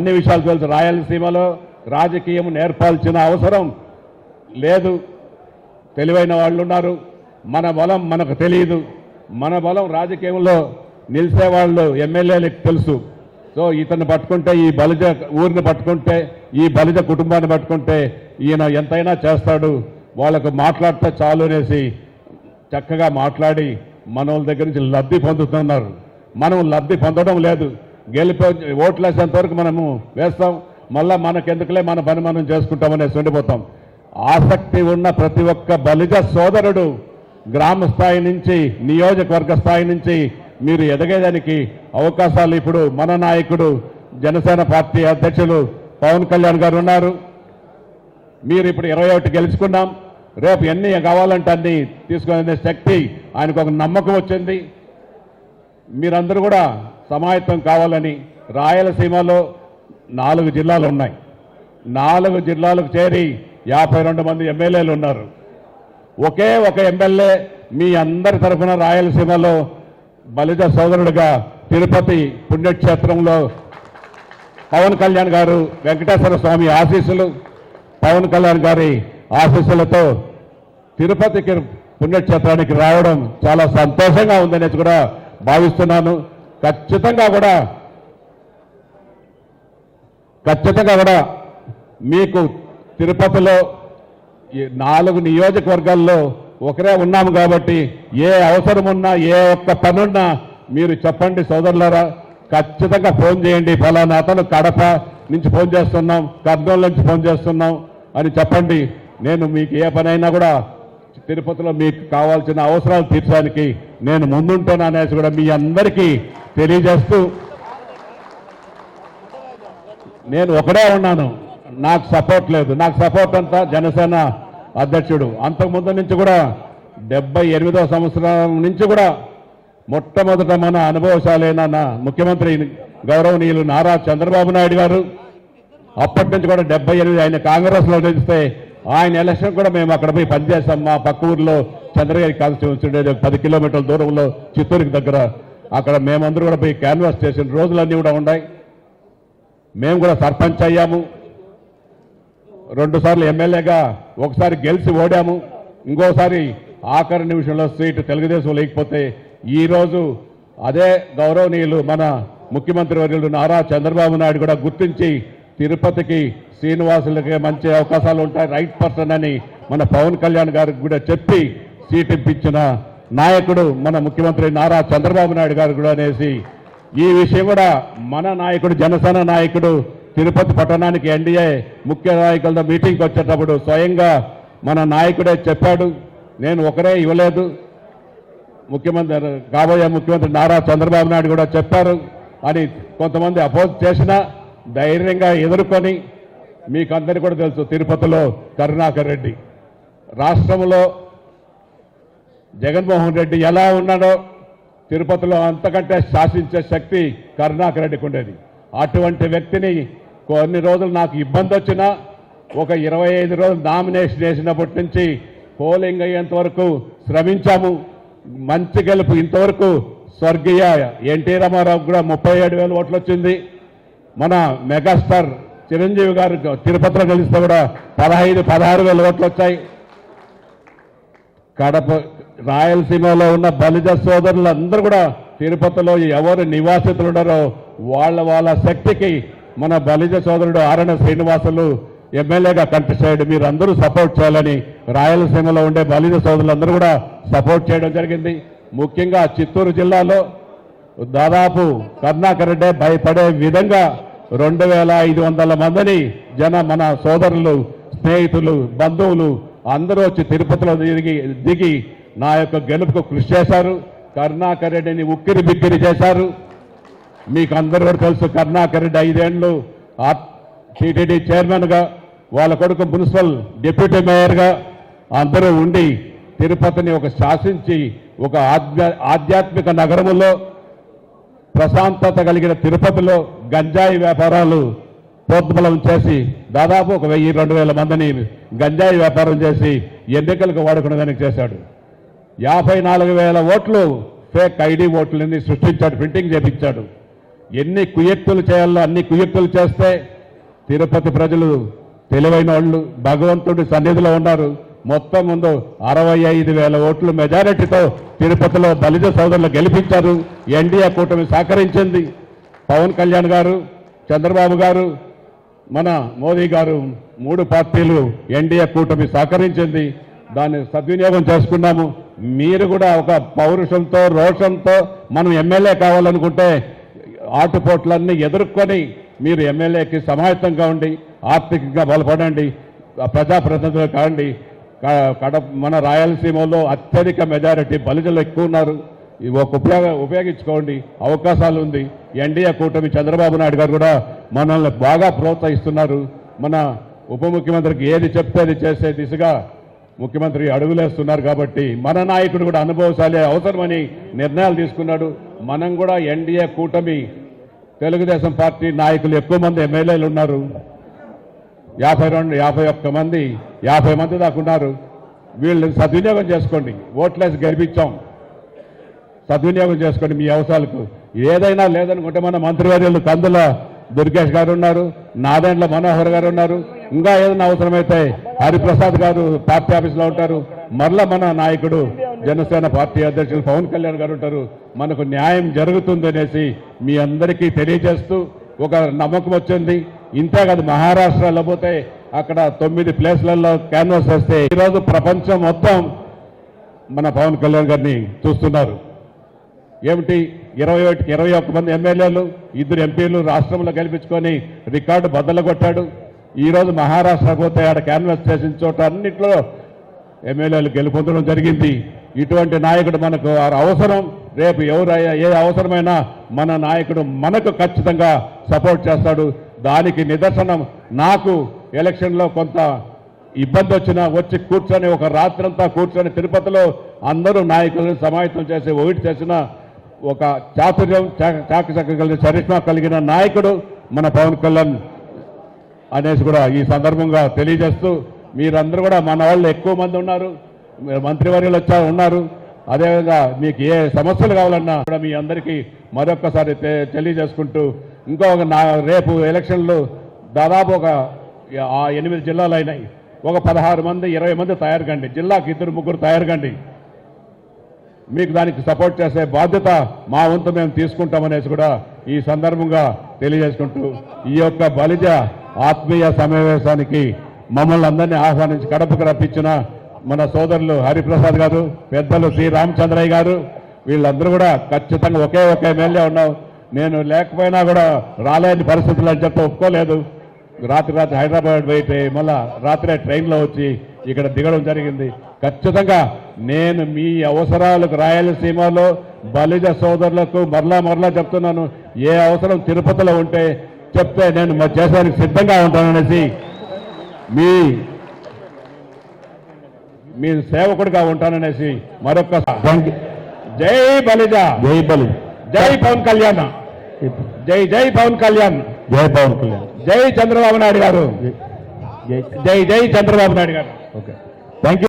అన్ని విషయాలు తెలుసు. రాయలసీమలో రాజకీయం నేర్పాల్సిన అవసరం లేదు. తెలివైన వాళ్ళు ఉన్నారు. మన బలం మనకు తెలియదు. మన బలం రాజకీయంలో నిలిచేవాళ్ళు ఎమ్మెల్యేలకు తెలుసు. సో ఇతన్ని పట్టుకుంటే, ఈ బలిజ ఊరిని పట్టుకుంటే, ఈ బలిజ కుటుంబాన్ని పట్టుకుంటే ఈయన ఎంతైనా చేస్తాడు, వాళ్ళకు మాట్లాడితే చాలు అనేసి చక్కగా మాట్లాడి మనోళ్ళ దగ్గర నుంచి లబ్ధి పొందుతున్నారు. మనం లబ్ధి పొందడం లేదు. ఓట్లు వేసేంత వరకు మనము వేస్తాం, మళ్ళా మనకెందుకులే మన పని మనం చేసుకుంటామనేసి ఉండిపోతాం. ఆసక్తి ఉన్న ప్రతి ఒక్క బలిజ సోదరుడు గ్రామ స్థాయి నుంచి నియోజకవర్గ స్థాయి నుంచి మీరు ఎదగేదానికి అవకాశాలు ఇప్పుడు మన నాయకుడు జనసేన పార్టీ అధ్యక్షులు పవన్ కళ్యాణ్ గారు ఉన్నారు. మీరు ఇప్పుడు 21 గెలుచుకున్నాం, రేపు ఎన్ని కావాలంటే అన్ని తీసుకునే శక్తి ఆయనకు ఒక నమ్మకం వచ్చింది. మీరందరూ కూడా సమాయత్తం కావాలని. రాయలసీమలో 4 జిల్లాలు ఉన్నాయి. 4 జిల్లాలకు చేరి 52 మంది ఎమ్మెల్యేలు ఉన్నారు. ఒకే ఒక ఎమ్మెల్యే మీ అందరి తరఫున రాయలసీమలో బలిజ సోదరుడిగా తిరుపతి పుణ్యక్షేత్రంలో పవన్ కళ్యాణ్ గారు, వెంకటేశ్వర స్వామి ఆశీస్సులు, పవన్ కళ్యాణ్ గారి ఆశీస్సులతో తిరుపతికి పుణ్యక్షేత్రానికి రావడం చాలా సంతోషంగా ఉందనేసి కూడా భావిస్తున్నాను. ఖచ్చితంగా కూడా మీకు తిరుపతిలో 4 నియోజకవర్గాల్లో ఒకరే ఉన్నాము కాబట్టి ఏ అవసరం ఉన్నా, ఏ ఒక్క పనున్నా మీరు చెప్పండి సోదరులారా. ఖచ్చితంగా ఫోన్ చేయండి, ఫలానా అతను కడప నుంచి ఫోన్ చేస్తున్నాం, కర్నూలు నుంచి ఫోన్ చేస్తున్నాం అని చెప్పండి. నేను మీకు ఏ పనైనా కూడా తిరుపతిలో మీకు కావాల్సిన అవసరాలు తీర్చడానికి నేను ముందుంటాననేసి కూడా మీ అందరికీ తెలియజేస్తూ, నేను ఒకడే ఉన్నాను, నాకు సపోర్ట్ లేదు. నాకు సపోర్ట్ అంతా జనసేన అధ్యక్షుడు. అంతకుముందు నుంచి కూడా 78వ సంవత్సరం నుంచి కూడా మొట్టమొదట మన అనుభవశాలైన ముఖ్యమంత్రి గౌరవనీయులు నారా చంద్రబాబు నాయుడు గారు, అప్పటి నుంచి కూడా 78 ఆయన కాంగ్రెస్లో నిలిస్తే ఆయన ఎలక్షన్ కూడా మేము అక్కడ పోయి పనిచేస్తాం. మా పక్క ఊర్లో చంద్రగిరి కాన్స్టిట్యూన్సీ ఉండేది 10 కిలోమీటర్ల దూరంలో, చిత్తూరుకి దగ్గర. అక్కడ మేమందరూ కూడా పోయి క్యాన్వాస్ చేసిన రోజులన్నీ కూడా ఉన్నాయి. మేము కూడా సర్పంచ్ అయ్యాము, 2 సార్లు ఎమ్మెల్యేగా, ఒకసారి గెలిచి ఓడాము, ఇంకోసారి ఆఖరి నిమిషంలో సీటు తెలుగుదేశం లేకపోతే ఈరోజు అదే గౌరవనీయులు మన ముఖ్యమంత్రి వర్యులు నారా చంద్రబాబు నాయుడు కూడా గుర్తించి తిరుపతికి శ్రీనివాసులకి మంచి అవకాశాలు ఉంటాయి, రైట్ పర్సన్ అని మన పవన్ కళ్యాణ్ గారికి కూడా చెప్పి సీట్ ఇప్పించిన నాయకుడు మన ముఖ్యమంత్రి నారా చంద్రబాబు నాయుడు గారు కూడా అనేసి ఈ విషయం కూడా మన నాయకుడు జనసేన నాయకుడు తిరుపతి పట్టణానికి ఎన్డీఏ ముఖ్య నాయకులతో మీటింగ్కి వచ్చేటప్పుడు స్వయంగా మన నాయకుడే చెప్పాడు, నేను ఒకరే ఇవ్వలేదు, కాబోయే ముఖ్యమంత్రి నారా చంద్రబాబు నాయుడు కూడా చెప్పారు అని కొంతమంది అపోజ్ చేసినా ధైర్యంగా ఎదుర్కొని, మీకు అందరికీ కూడా తెలుసు తిరుపతిలో కరుణాకర్ రెడ్డి, రాష్ట్రంలో జగన్మోహన్ రెడ్డి ఎలా ఉన్నాడో తిరుపతిలో అంతకంటే శాసించే శక్తి కరుణాకర్ రెడ్డికి ఉండేది. అటువంటి వ్యక్తిని కొన్ని రోజులు నాకు ఇబ్బంది వచ్చినా ఒక 25 రోజులు నామినేషన్ వేసినప్పటి నుంచి పోలింగ్ అయ్యేంత వరకు శ్రమించాము. మంచి గెలుపు. ఇంతవరకు స్వర్గీయ ఎన్టీ రామారావు కూడా 37,000 ఓట్లు వచ్చింది. మన మెగాస్టార్ చిరంజీవి గారు తిరుపతిలో గెలిస్తే కూడా 16,000 ఓట్లు వచ్చాయి. కడప రాయలసీమలో ఉన్న బలిజ సోదరులందరూ కూడా తిరుపతిలో ఎవరు నివాసితులు ఉన్నారో వాళ్ళ శక్తికి మన బలిజ సోదరుడు ఆరణ శ్రీనివాసులు ఎమ్మెల్యేగా కంటెస్ట్ చేయడం మీరు అందరూ సపోర్ట్ చేయాలని రాయలసీమలో ఉండే బలిజ సోదరులందరూ కూడా సపోర్ట్ చేయడం జరిగింది. ముఖ్యంగా చిత్తూరు జిల్లాలో దాదాపు కరుణాకర్ రెడ్డి భయపడే విధంగా 2,500 మందిని మన సోదరులు, స్నేహితులు, బంధువులు అందరూ వచ్చి తిరుపతిలో దిగి నా యొక్క గెలుపుకు కృషి చేశారు. కరుణాకర్ రెడ్డిని ఉక్కిరి బిక్కిరి చేశారు. మీకు అందరూ కూడా తెలుసు, కరుణాకర్ రెడ్డి 5 ఏళ్లు టీటీడీ చైర్మన్గా, వాళ్ళ కొడుకు మున్సిపల్ డిప్యూటీ మేయర్గా అందరూ ఉండి తిరుపతిని ఒక శాసించి ఒక ఆధ్యాత్మిక నగరములో ప్రశాంతత కలిగిన తిరుపతిలో గంజాయి వ్యాపారాలు ప్రోద్బలం చేసి దాదాపు ఒక 1,000-2,000 మందిని గంజాయి వ్యాపారం చేసి ఎన్నికలకు వాడుకునేదానికి చేశాడు. 54,000 ఓట్లు ఫేక్ ఐడి ఓట్లని సృష్టించాడు, ప్రింటింగ్ చేపించాడు. ఎన్ని కుయుక్తులు చేయాలో అన్ని కుయుక్తులు చేస్తే తిరుపతి ప్రజలు తెలివైన వాళ్ళు భగవంతుడి సన్నిధిలో ఉన్నారు. మొత్తం ముందు 65,000 ఓట్లు మెజారిటీతో తిరుపతిలో బలిజ సోదరులు గెలిపించారు. ఎన్డీఏ కూటమి సహకరించింది. పవన్ కళ్యాణ్ గారు, చంద్రబాబు గారు, మన మోదీ గారు 3 పార్టీలు ఎన్డీఏ కూటమి సహకరించింది. దాన్ని సద్వినియోగం చేసుకున్నాము. మీరు కూడా ఒక పౌరుషంతో రోషంతో మనం ఎమ్మెల్యే కావాలనుకుంటే ఆటుపోట్లన్నీ ఎదుర్కొని మీరు ఎమ్మెల్యేకి సమాయత్తంగా ఉండి ఆర్థికంగా బలపడండి, ప్రజాప్రతినిధులు కాండి. మన రాయలసీమలో అత్యధిక మెజారిటీ బలిజలు ఎక్కువ ఉన్నారు. ఇవి ఒక ఉపయోగించుకోండి, అవకాశాలు ఉంది. ఎన్డీఏ కూటమి చంద్రబాబు నాయుడు గారు కూడా మనల్ని బాగా ప్రోత్సహిస్తున్నారు. మన ఉప ముఖ్యమంత్రికి ఏది చెప్తే అది చేసే దిశగా ముఖ్యమంత్రి అడుగులేస్తున్నారు. కాబట్టి మన నాయకుడు కూడా అనుభవశాలి అవసరమని నిర్ణయాలు తీసుకున్నాడు. మనం కూడా ఎన్డీఏ కూటమి తెలుగుదేశం పార్టీ నాయకులు ఎక్కువ మంది ఎమ్మెల్యేలు ఉన్నారు. 51 మంది 50 మంది దాకా ఉన్నారు. వీళ్ళని సద్వినియోగం చేసుకోండి. ఓట్లేసి గెలిపించాం, సద్వినియోగం చేసుకోండి మీ అవసరాలకు. ఏదైనా లేదనుకుంటే మన మంత్రివర్యులు కందుల దుర్గేష్ గారు ఉన్నారు, నాదెండ్ల మనోహర్ గారు ఉన్నారు. ఇంకా ఏదైనా అవసరమైతే హరిప్రసాద్ గారు పార్టీ ఆఫీస్లో ఉంటారు. మరలా మన నాయకుడు జనసేన పార్టీ అధ్యక్షులు పవన్ కళ్యాణ్ గారు ఉంటారు. మనకు న్యాయం జరుగుతుంది అనేసి మీ అందరికీ తెలియజేస్తూ ఒక నమ్మకం వచ్చింది. ఇంతే కాదు, మహారాష్ట్రలో పోతే అక్కడ 9 ప్లేస్లలో క్యాన్వాస్ వేస్తే ఈరోజు ప్రపంచం మొత్తం మన పవన్ కళ్యాణ్ గారిని చూస్తున్నారు. ఏమిటి 21 మంది ఎమ్మెల్యేలు, 2 ఎంపీలు రాష్ట్రంలో గెలిపించుకొని రికార్డు బద్దలు కొట్టాడు. ఈరోజు మహారాష్ట్ర పోతే ఆడ క్యాన్వాస్ చేసిన చోట అన్నింటిలో ఎమ్మెల్యేలు గెలుపొందడం జరిగింది. ఇటువంటి నాయకుడు మనకు అవసరం. రేపు ఏ అవసరమైనా మన నాయకుడు మనకు ఖచ్చితంగా సపోర్ట్ చేస్తాడు. దానికి నిదర్శనం నాకు ఎలక్షన్లో కొంత ఇబ్బంది వచ్చినా వచ్చి కూర్చొని ఒక రాత్రంతా కూర్చొని తిరుపతిలో అందరూ నాయకులను సమాయత్తం చేసి ఒకటి చేసిన ఒక చాతుర్యం చాకచక్యం కలిగిన చరిష్మా కలిగిన నాయకుడు మన పవన్ కళ్యాణ్ అనేసి కూడా ఈ సందర్భంగా తెలియజేస్తూ, మీరందరూ కూడా మన వాళ్ళు ఎక్కువ మంది ఉన్నారు, మంత్రివర్యులు ఉన్నారు. అదేవిధంగా మీకు ఏ సమస్యలు కావాలన్నా కూడా మీ అందరికీ మరొక్కసారి తెలియజేసుకుంటూ, రేపు ఎలక్షన్లు దాదాపు ఒక 8 జిల్లాలు అయినాయి. ఒక 16 మంది 20 మంది తయారు కండి, జిల్లాకి 2-3 తయారు కండి. మీకు దానికి సపోర్ట్ చేసే బాధ్యత మా వంతు మేము తీసుకుంటామనేసి కూడా ఈ సందర్భంగా తెలియజేసుకుంటూ, ఈ యొక్క బలిజ ఆత్మీయ సమావేశానికి మమ్మల్ని అందరినీ ఆహ్వానించి కడపకు రప్పించిన మన సోదరులు హరిప్రసాద్ గారు, పెద్దలు శ్రీ రామచంద్రయ్య గారు, వీళ్ళందరూ కూడా ఖచ్చితంగా ఒకే ఎమ్మెల్యే ఉన్నాం. నేను లేకపోయినా కూడా రాలేని పరిస్థితులు అని చెప్పి ఒప్పుకోలేదు. రాత్రి హైదరాబాద్ పోయితే మళ్ళా రాత్రే ట్రైన్లో వచ్చి ఇక్కడ దిగడం జరిగింది. ఖచ్చితంగా నేను మీ అవసరాలకు రాయలసీమలో బలిజ సోదరులకు మరలా చెప్తున్నాను. ఏ అవసరం తిరుపతిలో ఉంటే చెప్తే నేను చేసేందుకు సిద్ధంగా ఉంటాననేసి మీ సేవకుడిగా ఉంటాననేసి మరొకసారి జై బలిజ, జై బలి, జై పవన్ కళ్యాణ్, జై పవన్ కళ్యాణ్, జై పవన్ కళ్యాణ్, జై చంద్రబాబు నాయుడు గారు, జై చంద్రబాబు నాయుడు గారు. Okay, thank you.